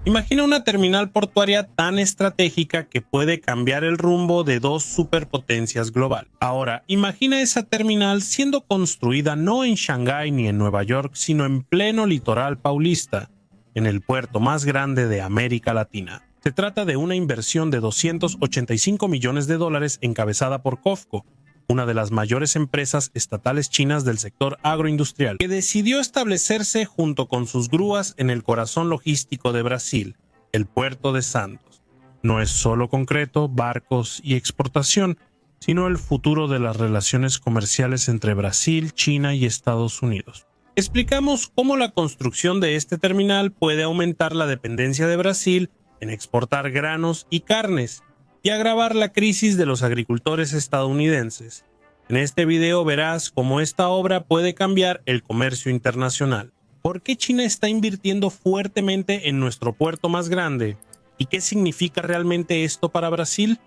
Imagina una terminal portuaria tan estratégica que puede cambiar el rumbo de dos superpotencias global. Ahora, imagina esa terminal siendo construida no en Shanghái ni en Nueva York, sino en pleno litoral paulista, en el puerto más grande de América Latina. Se trata de una inversión de $285 millones encabezada por COFCO, una de las mayores empresas estatales chinas del sector agroindustrial, que decidió establecerse junto con sus grúas en el corazón logístico de Brasil, el puerto de Santos. No es solo concreto, barcos y exportación, sino el futuro de las relaciones comerciales entre Brasil, China y Estados Unidos. Explicamos cómo la construcción de este terminal puede aumentar la dependencia de Brasil en exportar granos y carnes, y agravar la crisis de los agricultores estadounidenses. En este video verás cómo esta obra puede cambiar el comercio internacional. ¿Por qué China está invirtiendo fuertemente en nuestro puerto más grande? ¿Y qué significa realmente esto para Brasil?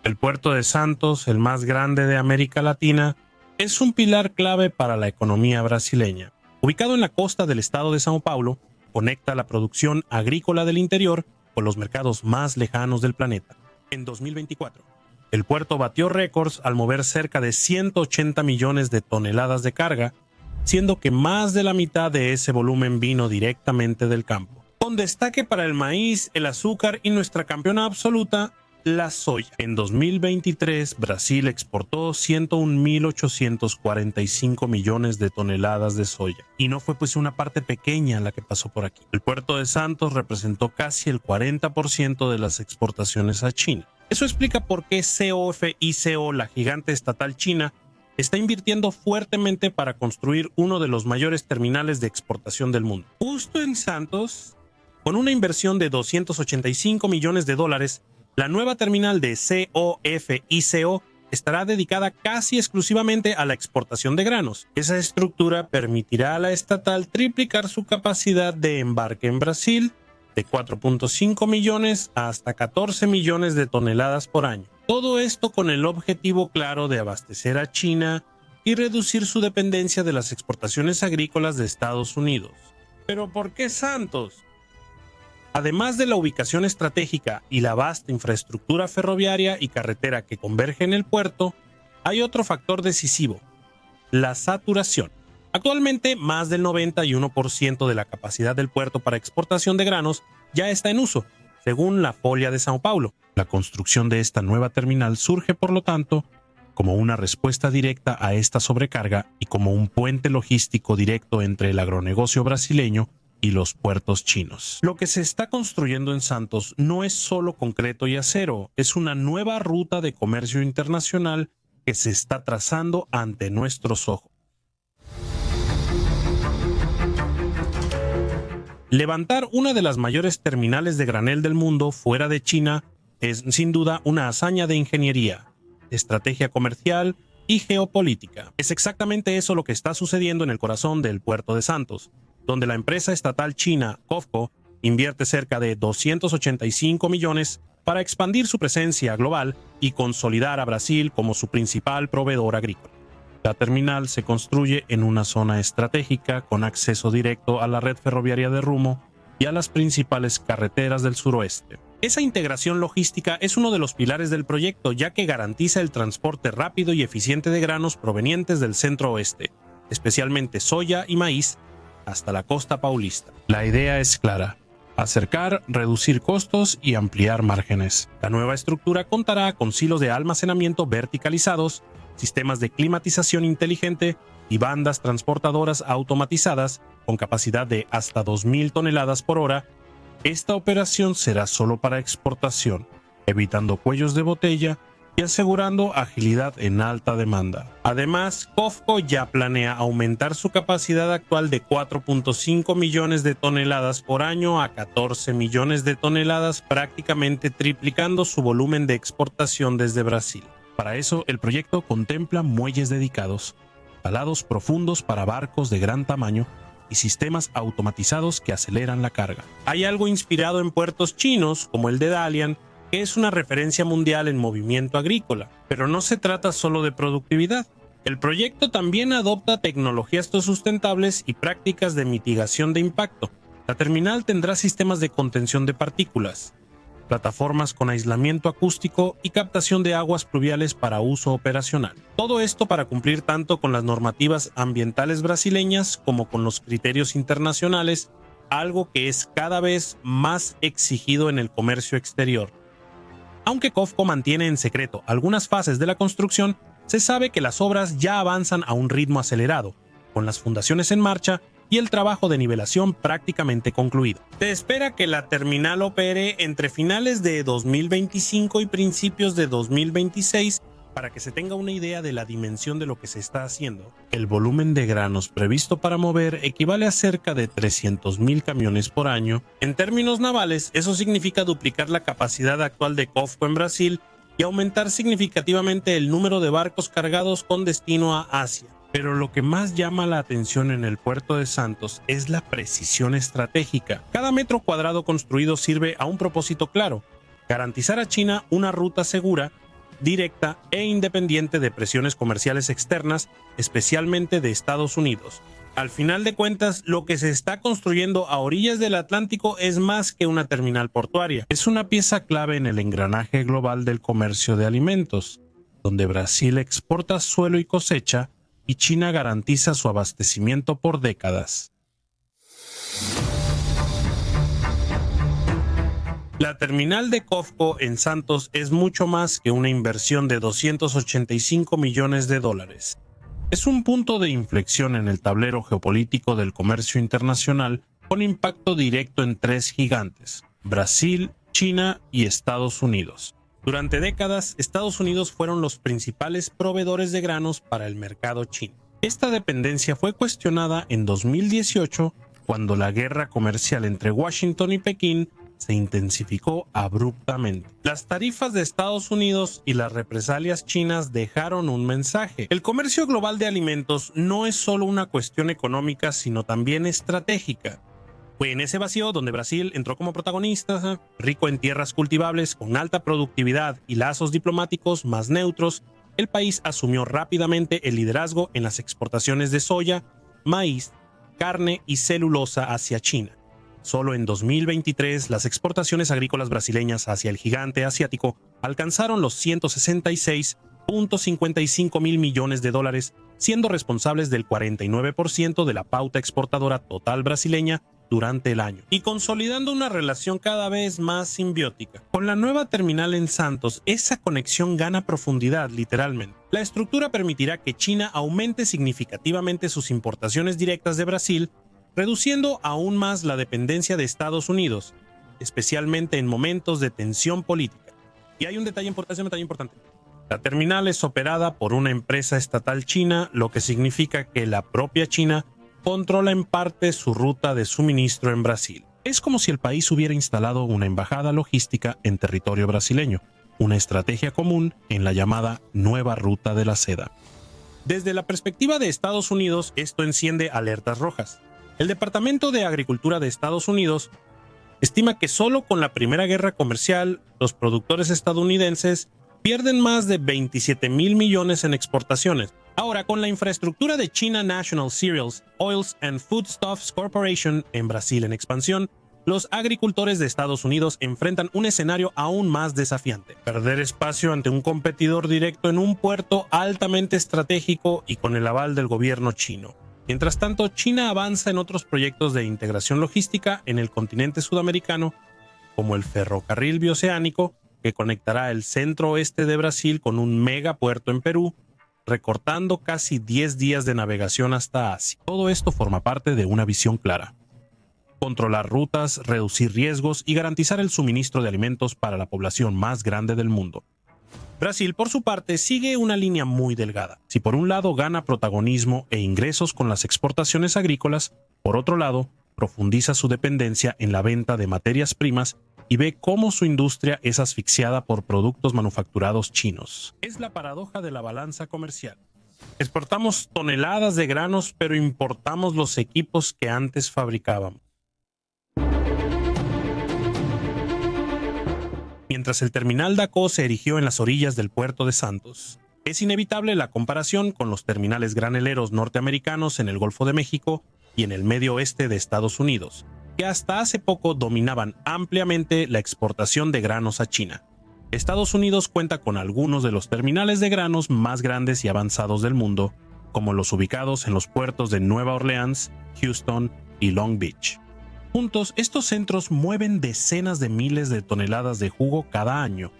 El puerto de Santos, el más grande de América Latina, es un pilar clave para la economía brasileña. Ubicado en la costa del estado de São Paulo, conecta la producción agrícola del interior con los mercados más lejanos del planeta. En 2024, el puerto batió récords al mover cerca de 180 millones de toneladas de carga, siendo que más de la mitad de ese volumen vino directamente del campo. Con destaque para el maíz, el azúcar y nuestra campeona absoluta, la soya. En 2023, Brasil exportó 101.845 millones de toneladas de soya. Y no fue pues una parte pequeña la que pasó por aquí. El puerto de Santos representó casi el 40% de las exportaciones a China. Eso explica por qué COFICO, la gigante estatal china, está invirtiendo fuertemente para construir uno de los mayores terminales de exportación del mundo. Justo en Santos, con una inversión de $285 millones, la nueva terminal de COFICO estará dedicada casi exclusivamente a la exportación de granos. Esa estructura permitirá a la estatal triplicar su capacidad de embarque en Brasil de 4.5 millones a hasta 14 millones de toneladas por año. Todo esto con el objetivo claro de abastecer a China y reducir su dependencia de las exportaciones agrícolas de Estados Unidos. ¿Pero por qué Santos? Además de la ubicación estratégica y la vasta infraestructura ferroviaria y carretera que converge en el puerto, hay otro factor decisivo: la saturación. Actualmente, más del 91% de la capacidad del puerto para exportación de granos ya está en uso, según la Folha de São Paulo. La construcción de esta nueva terminal surge, por lo tanto, como una respuesta directa a esta sobrecarga y como un puente logístico directo entre el agronegocio brasileño y los puertos chinos. Lo que se está construyendo en Santos no es solo concreto y acero, es una nueva ruta de comercio internacional que se está trazando ante nuestros ojos. Levantar una de las mayores terminales de granel del mundo fuera de China es sin duda una hazaña de ingeniería, estrategia comercial y geopolítica. Es exactamente eso lo que está sucediendo en el corazón del puerto de Santos, donde la empresa estatal china COFCO invierte cerca de 285 millones para expandir su presencia global y consolidar a Brasil como su principal proveedor agrícola. La terminal se construye en una zona estratégica con acceso directo a la red ferroviaria de Rumo y a las principales carreteras del suroeste. Esa integración logística es uno de los pilares del proyecto, ya que garantiza el transporte rápido y eficiente de granos provenientes del centro oeste, especialmente soya y maíz, hasta la costa paulista. La idea es clara: acercar, reducir costos y ampliar márgenes. La nueva estructura contará con silos de almacenamiento verticalizados, sistemas de climatización inteligente y bandas transportadoras automatizadas con capacidad de hasta 2.000 toneladas por hora. Esta operación será solo para exportación, evitando cuellos de botella y asegurando agilidad en alta demanda. Además, COFCO ya planea aumentar su capacidad actual de 4.5 millones de toneladas por año a 14 millones de toneladas, prácticamente triplicando su volumen de exportación desde Brasil. Para eso, el proyecto contempla muelles dedicados, talados profundos para barcos de gran tamaño y sistemas automatizados que aceleran la carga. Hay algo inspirado en puertos chinos, como el de Dalian, que es una referencia mundial en movimiento agrícola. Pero no se trata solo de productividad. El proyecto también adopta tecnologías sustentables y prácticas de mitigación de impacto, La terminal tendrá sistemas de contención de partículas, plataformas con aislamiento acústico y captación de aguas pluviales para uso operacional. Todo esto para cumplir tanto con las normativas ambientales brasileñas como con los criterios internacionales, algo que es cada vez más exigido en el comercio exterior. Aunque COFCO mantiene en secreto algunas fases de la construcción, se sabe que las obras ya avanzan a un ritmo acelerado, con las fundaciones en marcha y el trabajo de nivelación prácticamente concluido. Se espera que la terminal opere entre finales de 2025 y principios de 2026. Para que se tenga una idea de la dimensión de lo que se está haciendo, el volumen de granos previsto para mover equivale a cerca de 300,000 camiones por año. En términos navales, eso significa duplicar la capacidad actual de COFCO en Brasil y aumentar significativamente el número de barcos cargados con destino a Asia. Pero lo que más llama la atención en el puerto de Santos es la precisión estratégica. Cada metro cuadrado construido sirve a un propósito claro: garantizar a China una ruta segura, directa e independiente de presiones comerciales externas, especialmente de Estados Unidos. Al final de cuentas, lo que se está construyendo a orillas del Atlántico es más que una terminal portuaria. Es una pieza clave en el engranaje global del comercio de alimentos, donde Brasil exporta suelo y cosecha y China garantiza su abastecimiento por décadas. La terminal de COFCO en Santos es mucho más que una inversión de 285 millones de dólares. Es un punto de inflexión en el tablero geopolítico del comercio internacional con impacto directo en tres gigantes: Brasil, China y Estados Unidos. Durante décadas, Estados Unidos fueron los principales proveedores de granos para el mercado chino. Esta dependencia fue cuestionada en 2018 cuando la guerra comercial entre Washington y Pekín se intensificó abruptamente. Las tarifas de Estados Unidos y las represalias chinas dejaron un mensaje. El comercio global de alimentos no es solo una cuestión económica, sino también estratégica. Fue en ese vacío donde Brasil entró como protagonista, rico en tierras cultivables, con alta productividad y lazos diplomáticos más neutros. El país asumió rápidamente el liderazgo en las exportaciones de soya, maíz, carne y celulosa hacia China. Solo en 2023, las exportaciones agrícolas brasileñas hacia el gigante asiático alcanzaron los 166.55 mil millones de dólares, siendo responsables del 49% de la pauta exportadora total brasileña durante el año, y consolidando una relación cada vez más simbiótica. Con la nueva terminal en Santos, esa conexión gana profundidad literalmente. La estructura permitirá que China aumente significativamente sus importaciones directas de Brasil, reduciendo aún más la dependencia de Estados Unidos, especialmente en momentos de tensión política. Y hay un detalle importante. La terminal es operada por una empresa estatal china, lo que significa que la propia China controla en parte su ruta de suministro en Brasil. Es como si el país hubiera instalado una embajada logística en territorio brasileño, una estrategia común en la llamada Nueva Ruta de la Seda. Desde la perspectiva de Estados Unidos, esto enciende alertas rojas. El Departamento de Agricultura de Estados Unidos estima que solo con la primera guerra comercial, los productores estadounidenses pierden más de 27 mil millones en exportaciones. Ahora, con la infraestructura de China National Cereals, Oils and Foodstuffs Corporation en Brasil en expansión, los agricultores de Estados Unidos enfrentan un escenario aún más desafiante: perder espacio ante un competidor directo en un puerto altamente estratégico y con el aval del gobierno chino. Mientras tanto, China avanza en otros proyectos de integración logística en el continente sudamericano, como el ferrocarril bioceánico, que conectará el centro oeste de Brasil con un megapuerto en Perú, recortando casi 10 días de navegación hasta Asia. Todo esto forma parte de una visión clara: controlar rutas, reducir riesgos y garantizar el suministro de alimentos para la población más grande del mundo. Brasil, por su parte, sigue una línea muy delgada. Si por un lado gana protagonismo e ingresos con las exportaciones agrícolas, por otro lado, profundiza su dependencia en la venta de materias primas y ve cómo su industria es asfixiada por productos manufacturados chinos. Es la paradoja de la balanza comercial. Exportamos toneladas de granos, pero importamos los equipos que antes fabricábamos. Mientras el terminal Dacó se erigió en las orillas del puerto de Santos, es inevitable la comparación con los terminales graneleros norteamericanos en el Golfo de México y en el medio oeste de Estados Unidos. que hasta hace poco dominaban ampliamente la exportación de granos a China. Estados Unidos cuenta con algunos de los terminales de granos más grandes y avanzados del mundo, como los ubicados en los puertos de Nueva Orleans, Houston y Long Beach. Juntos, estos centros mueven decenas de miles de toneladas de jugo cada año,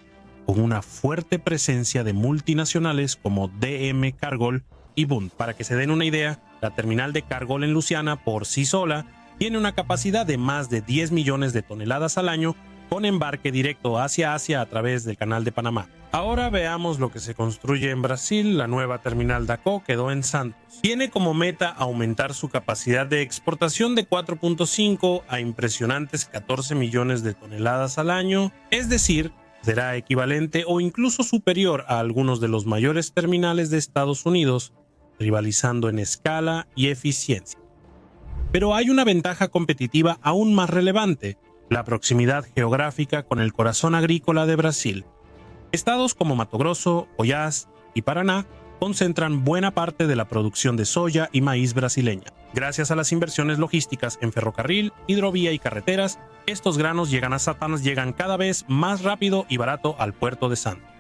con una fuerte presencia de multinacionales como DM Cargol y Bundt. Para que se den una idea, la terminal de Cargol en Luisiana por sí sola tiene una capacidad de más de 10 millones de toneladas al año, con embarque directo hacia Asia a través del Canal de Panamá. Ahora veamos lo que se construye en Brasil. La nueva terminal Dacó quedó en Santos. Tiene como meta aumentar su capacidad de exportación de 4.5 a impresionantes 14 millones de toneladas al año, es decir, será equivalente o incluso superior a algunos de los mayores terminales de Estados Unidos, rivalizando en escala y eficiencia. Pero hay una ventaja competitiva aún más relevante: la proximidad geográfica con el corazón agrícola de Brasil. Estados como Mato Grosso, Goiás y Paraná concentran buena parte de la producción de soya y maíz brasileña. Gracias a las inversiones logísticas en ferrocarril, hidrovía y carreteras, estos granos llegan cada vez más rápido y barato al puerto de Santos.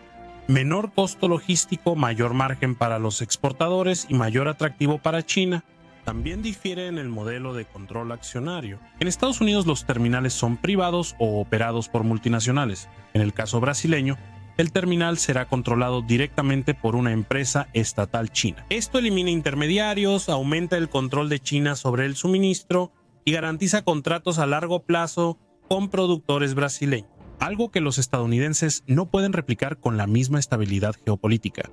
Menor costo logístico, mayor margen para los exportadores y mayor atractivo para China. También difiere en el modelo de control accionario. En Estados Unidos los terminales son privados o operados por multinacionales. En el caso brasileño, el terminal será controlado directamente por una empresa estatal china. Esto elimina intermediarios, aumenta el control de China sobre el suministro y garantiza contratos a largo plazo con productores brasileños, algo que los estadounidenses no pueden replicar con la misma estabilidad geopolítica.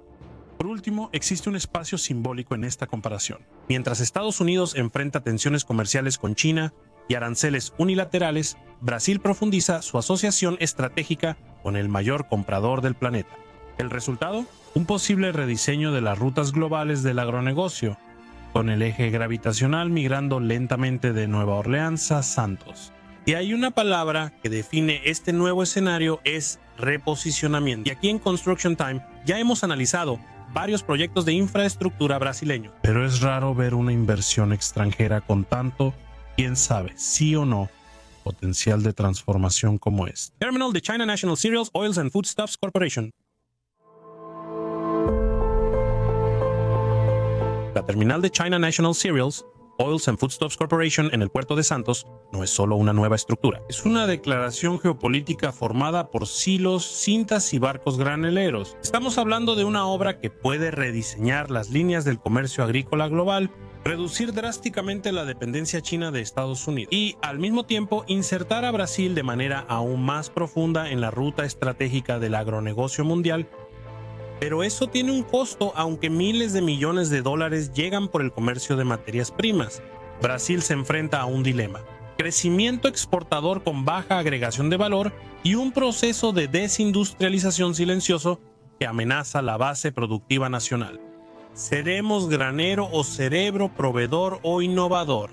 Por último, existe un espacio simbólico en esta comparación. Mientras Estados Unidos enfrenta tensiones comerciales con China y aranceles unilaterales, Brasil profundiza su asociación estratégica con el mayor comprador del planeta. ¿El resultado? Un posible rediseño de las rutas globales del agronegocio, con el eje gravitacional migrando lentamente de Nueva Orleans a Santos. Y hay una palabra que define este nuevo escenario: es reposicionamiento. Y aquí en Construction Time ya hemos analizado varios proyectos de infraestructura brasileños. Pero es raro ver una inversión extranjera con tanto, quién sabe, sí o no, potencial de transformación como este. Terminal de China National Cereals, Oils and Foodstuffs Corporation. La terminal de China National Cereals, Oils and Foodstuffs Corporation en el puerto de Santos no es solo una nueva estructura. Es una declaración geopolítica formada por silos, cintas y barcos graneleros. Estamos hablando de una obra que puede rediseñar las líneas del comercio agrícola global, reducir drásticamente la dependencia china de Estados Unidos y, al mismo tiempo, insertar a Brasil de manera aún más profunda en la ruta estratégica del agronegocio mundial. Pero eso tiene un costo, aunque miles de millones de dólares llegan por el comercio de materias primas. Brasil se enfrenta a un dilema: crecimiento exportador con baja agregación de valor y un proceso de desindustrialización silencioso que amenaza la base productiva nacional. ¿Seremos granero o cerebro, proveedor o innovador?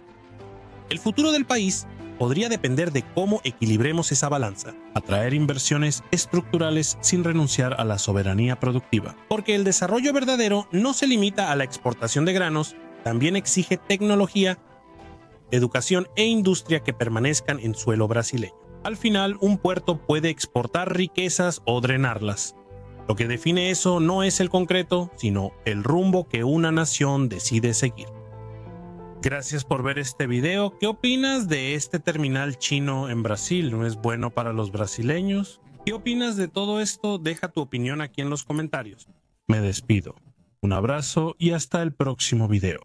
El futuro del país podría depender de cómo equilibremos esa balanza: atraer inversiones estructurales sin renunciar a la soberanía productiva. Porque el desarrollo verdadero no se limita a la exportación de granos, también exige tecnología, educación e industria que permanezcan en suelo brasileño. Al final, un puerto puede exportar riquezas o drenarlas. Lo que define eso no es el concreto, sino el rumbo que una nación decide seguir. Gracias por ver este video. ¿Qué opinas de este terminal chino en Brasil? ¿No es bueno para los brasileños? ¿Qué opinas de todo esto? Deja tu opinión aquí en los comentarios. Me despido. Un abrazo y hasta el próximo video.